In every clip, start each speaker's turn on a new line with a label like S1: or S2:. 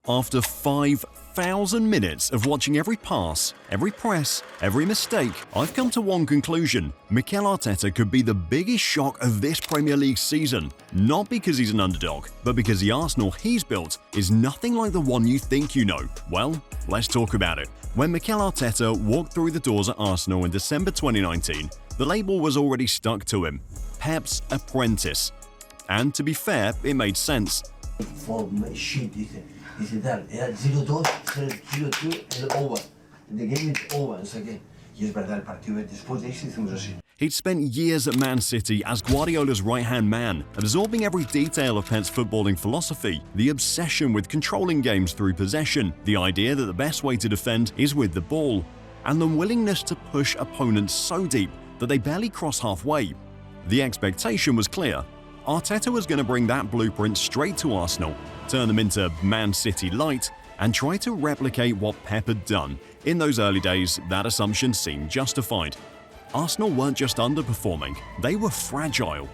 S1: After 5,000 minutes of watching every pass, every press, every mistake, I've come to one conclusion. Mikel Arteta could be the biggest shock of this Premier League season. Not because he's an underdog, but because the Arsenal he's built is nothing like the one you think you know. Well, let's talk about it. When Mikel Arteta walked through the doors at Arsenal in December 2019, the label was already stuck to him: Pep's apprentice. And to be fair, it made sense.
S2: Era 0-2, 0-2 and over. The game is over. It's okay. Y es verdad, el partido después de eso hicimos así.
S1: He'd spent years at Man City as Guardiola's right-hand man, absorbing every detail of Pep's footballing philosophy, the obsession with controlling games through possession, the idea that the best way to defend is with the ball, and the willingness to push opponents so deep that they barely cross halfway. The expectation was clear. Arteta was going to bring that blueprint straight to Arsenal, turn them into Man City light, and try to replicate what Pep had done. In those early days, that assumption seemed justified. Arsenal weren't just underperforming, they were fragile.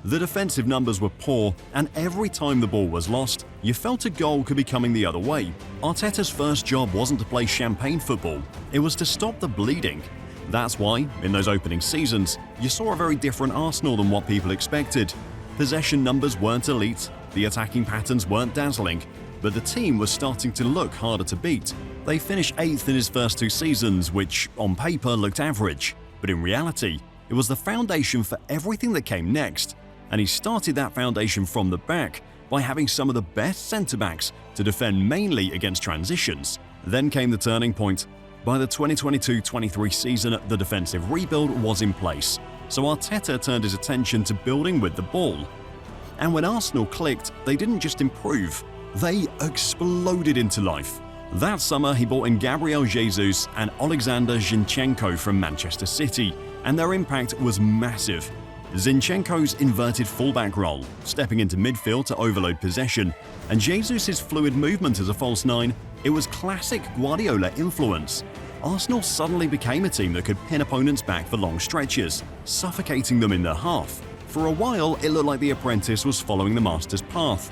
S1: The defensive numbers were poor, and every time the ball was lost, you felt a goal could be coming the other way. Arteta's first job wasn't to play champagne football, it was to stop the bleeding. That's why, in those opening seasons, you saw a very different Arsenal than what people expected. Possession numbers weren't elite, the attacking patterns weren't dazzling, but the team was starting to look harder to beat. They finished 8th in his first 2 seasons, which, on paper, looked average. But in reality, it was the foundation for everything that came next. And he started that foundation from the back by having some of the best centre-backs to defend mainly against transitions. Then came the turning point. By the 2022-23 season, the defensive rebuild was in place. So Arteta turned his attention to building with the ball. And when Arsenal clicked, they didn't just improve, they exploded into life. That summer, he brought in Gabriel Jesus and Alexander Zinchenko from Manchester City, and their impact was massive. Zinchenko's inverted fullback role, stepping into midfield to overload possession, and Jesus' fluid movement as a false 9, it was classic Guardiola influence. Arsenal suddenly became a team that could pin opponents back for long stretches, suffocating them in their half. For a while, it looked like the apprentice was following the master's path.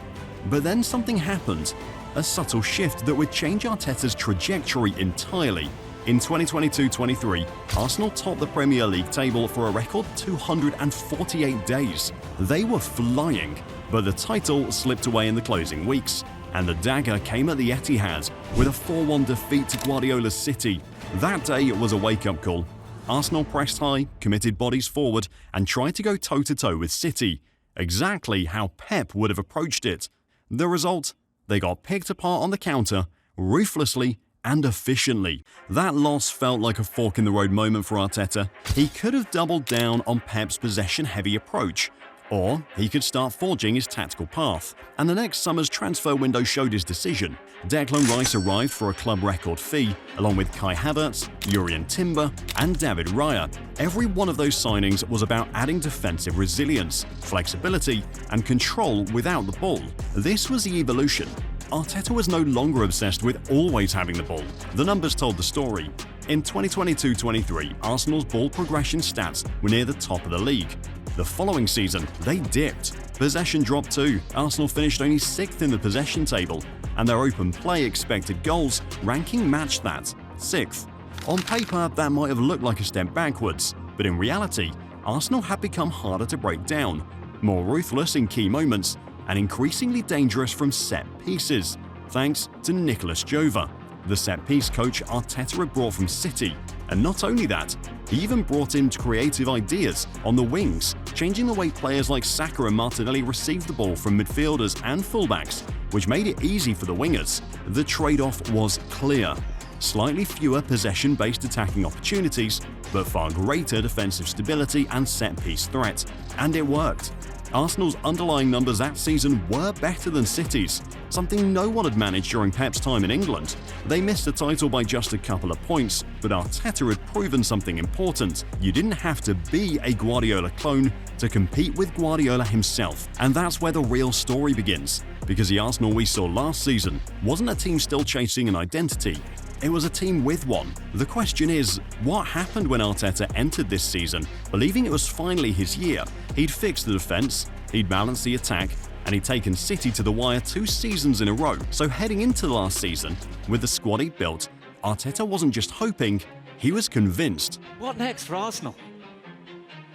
S1: But then something happened, a subtle shift that would change Arteta's trajectory entirely. In 2022-23, Arsenal topped the Premier League table for a record 248 days. They were flying, but the title slipped away in the closing weeks, and the dagger came at the Etihad with a 4-1 defeat to Guardiola's City. That day was a wake-up call. Arsenal pressed high, committed bodies forward, and tried to go toe-to-toe with City, exactly how Pep would have approached it. The result? They got picked apart on the counter, ruthlessly and efficiently. That loss felt like a fork-in-the-road moment for Arteta. He could have doubled down on Pep's possession-heavy approach, or he could start forging his tactical path. And the next summer's transfer window showed his decision. Declan Rice arrived for a club record fee, along with Kai Havertz, Jurrien Timber, and David Raya. Every one of those signings was about adding defensive resilience, flexibility, and control without the ball. This was the evolution. Arteta was no longer obsessed with always having the ball. The numbers told the story. In 2022-23, Arsenal's ball progression stats were near the top of the league. The following season, they dipped. Possession dropped too. Arsenal finished only 6th in the possession table, and their open play expected goals ranking matched that, 6th. On paper, that might have looked like a step backwards, but in reality, Arsenal had become harder to break down, more ruthless in key moments, and increasingly dangerous from set pieces, thanks to Nicolas Jover, the set-piece coach Arteta had brought from City. And not only that, he even brought in creative ideas on the wings, changing the way players like Saka and Martinelli received the ball from midfielders and fullbacks, which made it easy for the wingers. The trade-off was clear. Slightly fewer possession-based attacking opportunities, but far greater defensive stability and set-piece threat. And it worked. Arsenal's underlying numbers that season were better than City's, something no one had managed during Pep's time in England. They missed the title by just a couple of points, but Arteta had proven something important. You didn't have to be a Guardiola clone to compete with Guardiola himself. And that's where the real story begins, because the Arsenal we saw last season wasn't a team still chasing an identity. It was a team with one. The question is, what happened when Arteta entered this season, believing it was finally his year? He'd fixed the defense, he'd balanced the attack, and he'd taken City to the wire 2 seasons in a row. So heading into last season, with the squad he'd built, Arteta wasn't just hoping, he was convinced.
S3: What next for Arsenal?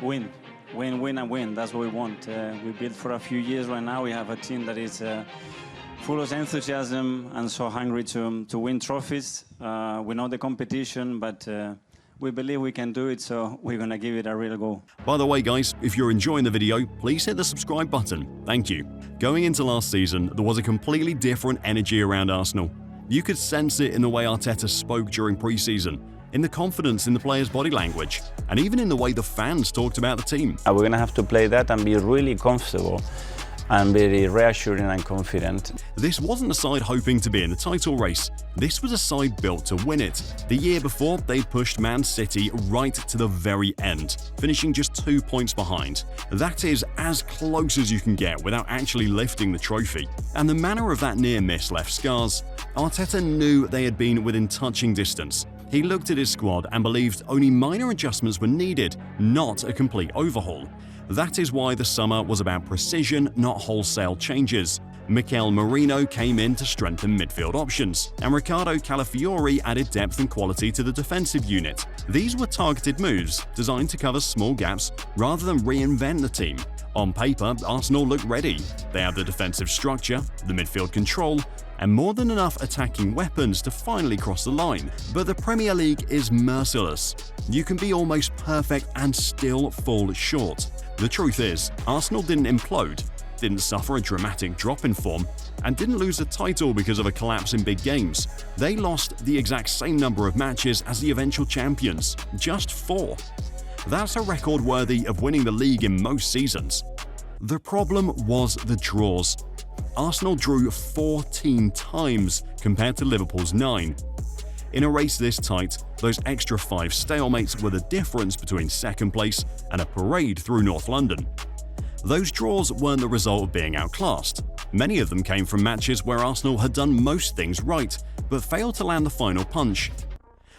S4: Win. Win, win, and win. That's what we want. We built for a few years right now. We have a team that is full of enthusiasm and so hungry to win trophies. We know the competition, but we believe we can do it, so we're going to give it a real go.
S1: By the way, guys, if you're enjoying the video, please hit the subscribe button. Thank you. Going into last season, there was a completely different energy around Arsenal. You could sense it in the way Arteta spoke during pre-season, in the confidence in the players' body language, and even in the way the fans talked about the team.
S4: We're going to have to play that and be really comfortable and very reassuring and confident.
S1: This wasn't a side hoping to be in the title race. This was a side built to win it. The year before, they'd pushed Man City right to the very end, finishing just 2 points behind. That is as close as you can get without actually lifting the trophy. And the manner of that near miss left scars. Arteta knew they had been within touching distance. He looked at his squad and believed only minor adjustments were needed, not a complete overhaul. That is why the summer was about precision, not wholesale changes. Mikel Merino came in to strengthen midfield options, and Calafiori added depth and quality to the defensive unit. These were targeted moves designed to cover small gaps rather than reinvent the team. On paper, Arsenal looked ready. They have the defensive structure, the midfield control, and more than enough attacking weapons to finally cross the line. But the Premier League is merciless. You can be almost perfect and still fall short. The truth is, Arsenal didn't implode, didn't suffer a dramatic drop in form, and didn't lose a title because of a collapse in big games. They lost the exact same number of matches as the eventual champions, just 4. That's a record worthy of winning the league in most seasons. The problem was the draws. Arsenal drew 14 times compared to Liverpool's 9. In a race this tight, those extra 5 stalemates were the difference between second place and a parade through North London. Those draws weren't the result of being outclassed. Many of them came from matches where Arsenal had done most things right, but failed to land the final punch.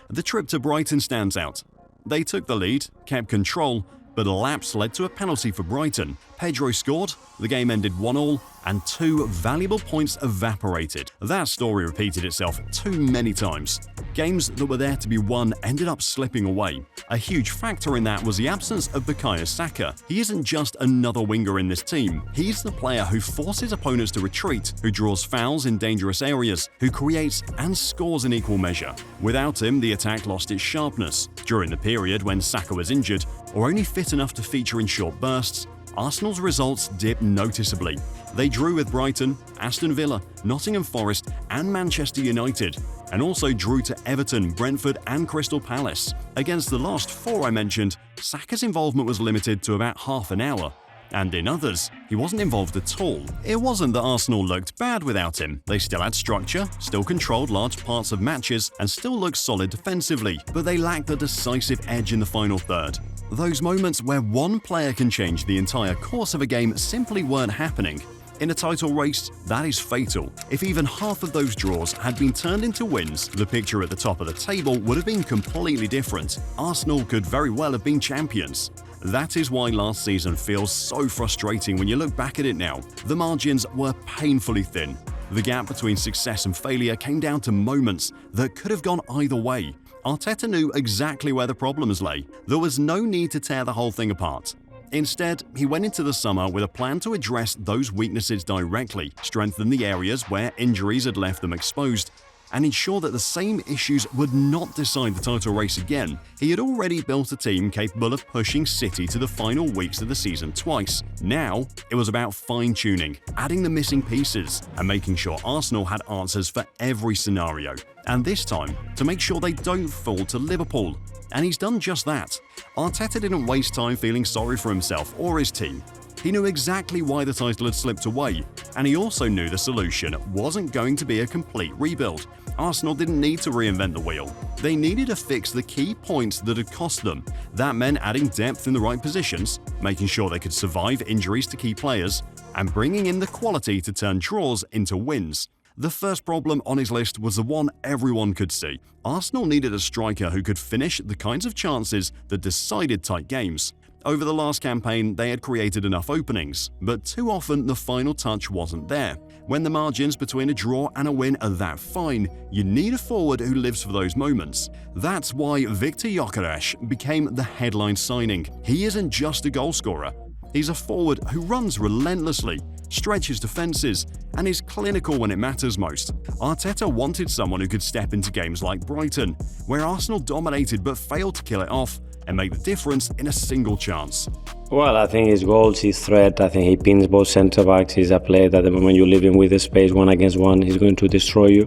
S1: The trip to Brighton stands out. They took the lead, kept control, but a lapse led to a penalty for Brighton. Pedro scored, the game ended 1-1, and 2 valuable points evaporated. That story repeated itself too many times. Games that were there to be won ended up slipping away. A huge factor in that was the absence of Bukayo Saka. He isn't just another winger in this team. He's the player who forces opponents to retreat, who draws fouls in dangerous areas, who creates and scores in equal measure. Without him, the attack lost its sharpness. During the period when Saka was injured, or only fit enough to feature in short bursts, Arsenal's results dipped noticeably. They drew with Brighton, Aston Villa, Nottingham Forest and Manchester United, and also drew to Everton, Brentford and Crystal Palace. Against the last 4 I mentioned, Saka's involvement was limited to about half an hour, and in others, he wasn't involved at all. It wasn't that Arsenal looked bad without him. They still had structure, still controlled large parts of matches, and still looked solid defensively, but they lacked the decisive edge in the final third. Those moments where one player can change the entire course of a game simply weren't happening. In a title race, that is fatal. If even half of those draws had been turned into wins, the picture at the top of the table would have been completely different. Arsenal could very well have been champions. That is why last season feels so frustrating when you look back at it now. The margins were painfully thin. The gap between success and failure came down to moments that could have gone either way. Arteta knew exactly where the problems lay. There was no need to tear the whole thing apart. Instead, he went into the summer with a plan to address those weaknesses directly, strengthen the areas where injuries had left them exposed, and ensure that the same issues would not decide the title race again. He had already built a team capable of pushing City to the final weeks of the season twice. Now, it was about fine-tuning, adding the missing pieces, and making sure Arsenal had answers for every scenario. And this time, to make sure they don't fall to Liverpool. And he's done just that. Arteta didn't waste time feeling sorry for himself or his team. He knew exactly why the title had slipped away, and he also knew the solution wasn't going to be a complete rebuild. Arsenal didn't need to reinvent the wheel. They needed to fix the key points that had cost them. That meant adding depth in the right positions, making sure they could survive injuries to key players, and bringing in the quality to turn draws into wins. The first problem on his list was the one everyone could see. Arsenal needed a striker who could finish the kinds of chances that decided tight games. Over the last campaign, they had created enough openings, but too often the final touch wasn't there. When the margins between a draw and a win are that fine, you need a forward who lives for those moments. That's why Gyokeres became the headline signing. He isn't just a goalscorer. He's a forward who runs relentlessly, stretches defenses, and is clinical when it matters most. Arteta wanted someone who could step into games like Brighton, where Arsenal dominated but failed to kill it off and make the difference in a single chance.
S3: Well, I think his goals, his threat, I think he pins both centre-backs. He's a player that the moment you leave him with the space 1 against 1, he's going to destroy you.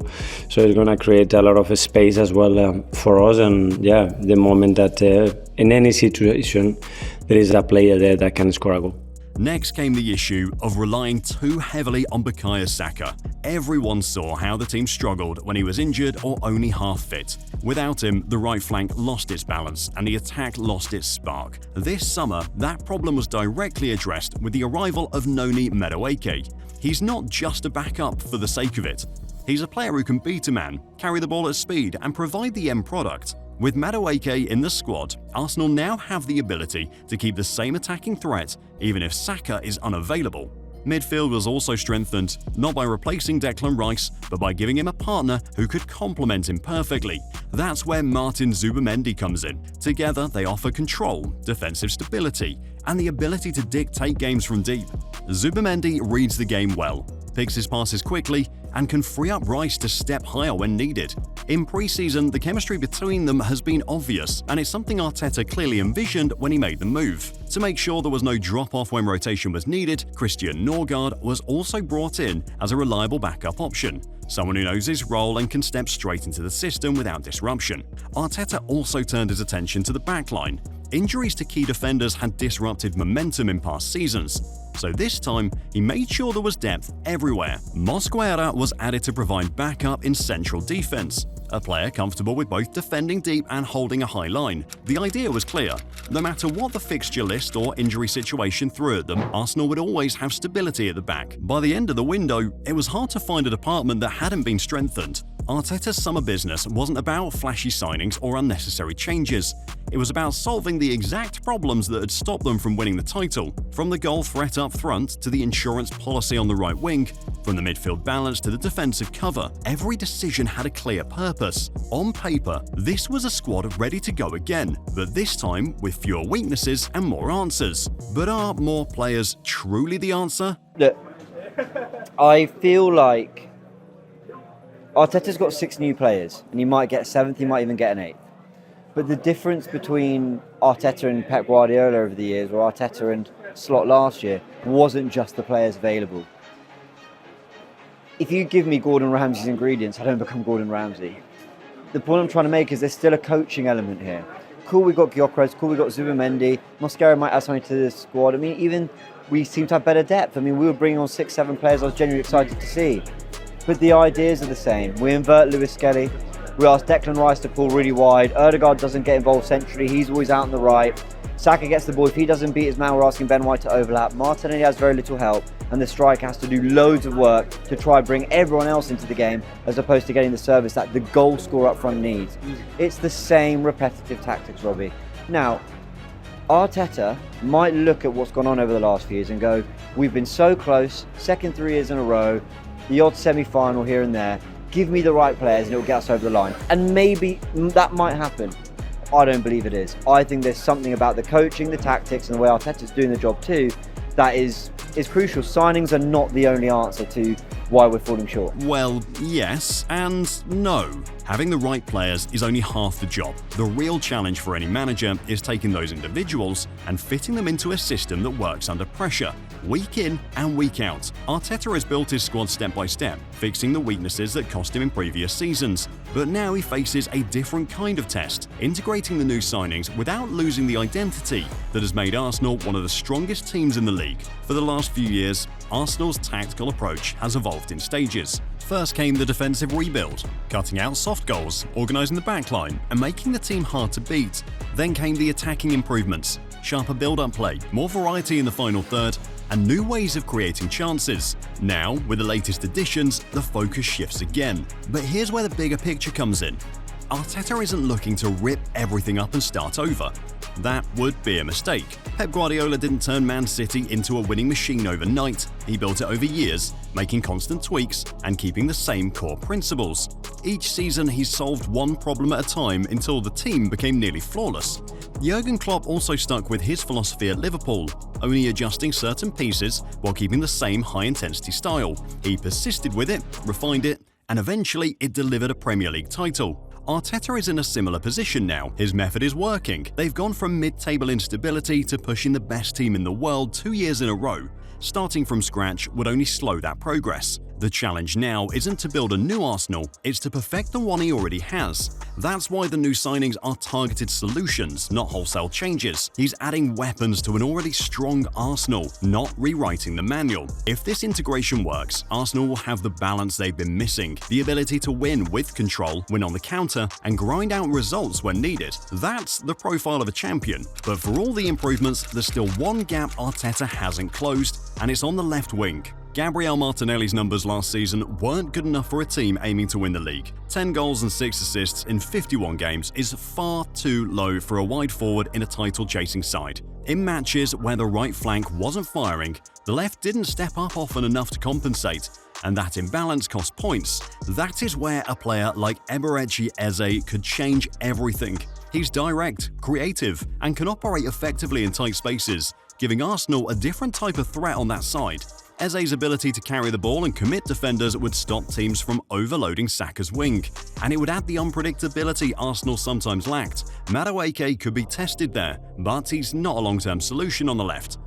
S3: So he's going to create a lot of space as well for us. And yeah, the moment that in any situation there is a player there that can score a goal.
S1: Next came the issue of relying too heavily on Bukayo Saka. Everyone saw how the team struggled when he was injured or only half fit. Without him, the right flank lost its balance and the attack lost its spark. This summer, that problem was directly addressed with the arrival of Madueke. He's not just a backup for the sake of it. He's a player who can beat a man, carry the ball at speed, and provide the end product. With Madueke in the squad, Arsenal now have the ability to keep the same attacking threat even if Saka is unavailable. Midfield was also strengthened, not by replacing Declan Rice, but by giving him a partner who could complement him perfectly. That's where Martin Zubimendi comes in. Together, they offer control, defensive stability, and the ability to dictate games from deep. Zubimendi reads the game well, picks his passes quickly, and can free up Rice to step higher when needed. In pre-season, the chemistry between them has been obvious, and it's something Arteta clearly envisioned when he made the move. To make sure there was no drop-off when rotation was needed, Nørgaard was also brought in as a reliable backup option, someone who knows his role and can step straight into the system without disruption. Arteta also turned his attention to the backline. Injuries to key defenders had disrupted momentum in past seasons, so this time he made sure there was depth everywhere. Mosquera was added to provide backup in central defense, a player comfortable with both defending deep and holding a high line. The idea was clear. No matter what the fixture list or injury situation threw at them, Arsenal would always have stability at the back. By the end of the window, it was hard to find a department that hadn't been strengthened. Arteta's summer business wasn't about flashy signings or unnecessary changes. It was about solving the exact problems that had stopped them from winning the title, from the goal threat up front to the insurance policy on the right wing, from the midfield balance to the defensive cover. Every decision had a clear purpose. On paper, this was a squad ready to go again, but this time with fewer weaknesses and more answers. But are more players truly the answer?
S5: Look, I feel like Arteta's got 6 new players, and he might get a 7th, he might even get an 8th. But the difference between Arteta and Pep Guardiola over the years, or Arteta and Slot last year, wasn't just the players available. If you give me Gordon Ramsay's ingredients, I don't become Gordon Ramsay. The point I'm trying to make is there's still a coaching element here. Cool, we got Gyokeres, cool, we got Zubimendi, Mosquera might add something to this squad. I mean, even we seem to have better depth. I mean, we were bringing on 6-7 players I was genuinely excited to see. But the ideas are the same. We invert Lewis Kelly. We ask Declan Rice to pull really wide. Odegaard doesn't get involved centrally. He's always out on the right. Saka gets the ball. If he doesn't beat his man, we're asking Ben White to overlap. Martinelli has very little help, and the striker has to do loads of work to try and bring everyone else into the game, as opposed to getting the service that the goal scorer up front needs. It's the same repetitive tactics, Robbie. Now, Arteta might look at what's gone on over the last few years and go, we've been so close, second 3 years in a row, the odd semi-final here and there, give me the right players and it'll get us over the line. And maybe that might happen. I don't believe it is. I think there's something about the coaching, the tactics, and the way Arteta's doing the job too that is crucial. Signings are not the only answer to why we're falling short.
S1: Well, yes and no. Having the right players is only half the job. The real challenge for any manager is taking those individuals and fitting them into a system that works under pressure, week in and week out. Arteta has built his squad step by step, fixing the weaknesses that cost him in previous seasons. But now he faces a different kind of test, integrating the new signings without losing the identity that has made Arsenal one of the strongest teams in the league. For the last few years, Arsenal's tactical approach has evolved in stages. First came the defensive rebuild, cutting out soft goals, organising the backline, and making the team hard to beat. Then came the attacking improvements, sharper build-up play, more variety in the final third, and new ways of creating chances. Now, with the latest additions, the focus shifts again. But here's where the bigger picture comes in. Arteta isn't looking to rip everything up and start over. That would be a mistake. Pep Guardiola didn't turn Man City into a winning machine overnight. He built it over years, making constant tweaks and keeping the same core principles. Each season he solved one problem at a time until the team became nearly flawless. Jurgen Klopp also stuck with his philosophy at Liverpool, only adjusting certain pieces while keeping the same high-intensity style. He persisted with it, refined it, and eventually it delivered a Premier League title. Arteta is in a similar position now. His method is working. They've gone from mid-table instability to pushing the best team in the world 2 years in a row. Starting from scratch would only slow that progress. The challenge now isn't to build a new Arsenal, it's to perfect the one he already has. That's why the new signings are targeted solutions, not wholesale changes. He's adding weapons to an already strong Arsenal, not rewriting the manual. If this integration works, Arsenal will have the balance they've been missing, the ability to win with control, win on the counter, and grind out results when needed. That's the profile of a champion. But for all the improvements, there's still one gap Arteta hasn't closed, and it's on the left wing. Gabriel Martinelli's numbers last season weren't good enough for a team aiming to win the league. 10 goals and 6 assists in 51 games is far too low for a wide forward in a title-chasing side. In matches where the right flank wasn't firing, the left didn't step up often enough to compensate, and that imbalance cost points. That is where a player like Eberechi Eze could change everything. He's direct, creative, and can operate effectively in tight spaces, giving Arsenal a different type of threat on that side. Eze's ability to carry the ball and commit defenders would stop teams from overloading Saka's wing, and it would add the unpredictability Arsenal sometimes lacked. Madueke could be tested there, but he's not a long-term solution on the left.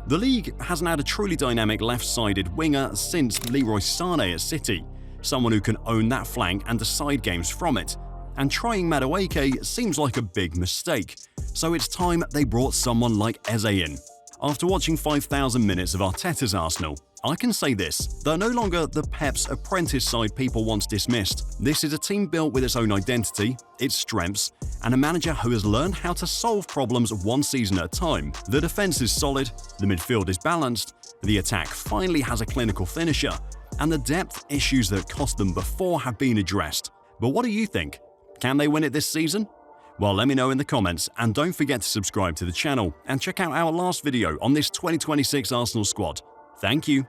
S1: The league hasn't had a truly dynamic left-sided winger since Leroy Sané at City, someone who can own that flank and decide games from it. And trying Madueke seems like a big mistake, so it's time they brought someone like Eze in. After watching 5,000 minutes of Arteta's Arsenal, I can say this: they're no longer the Pep's apprentice side people once dismissed. This is a team built with its own identity, its strengths, and a manager who has learned how to solve problems one season at a time. The defense is solid, the midfield is balanced, the attack finally has a clinical finisher, and the depth issues that cost them before have been addressed. But what do you think? Can they win it this season? Well, let me know in the comments, and don't forget to subscribe to the channel and check out our last video on this 2026 Arsenal squad. Thank you.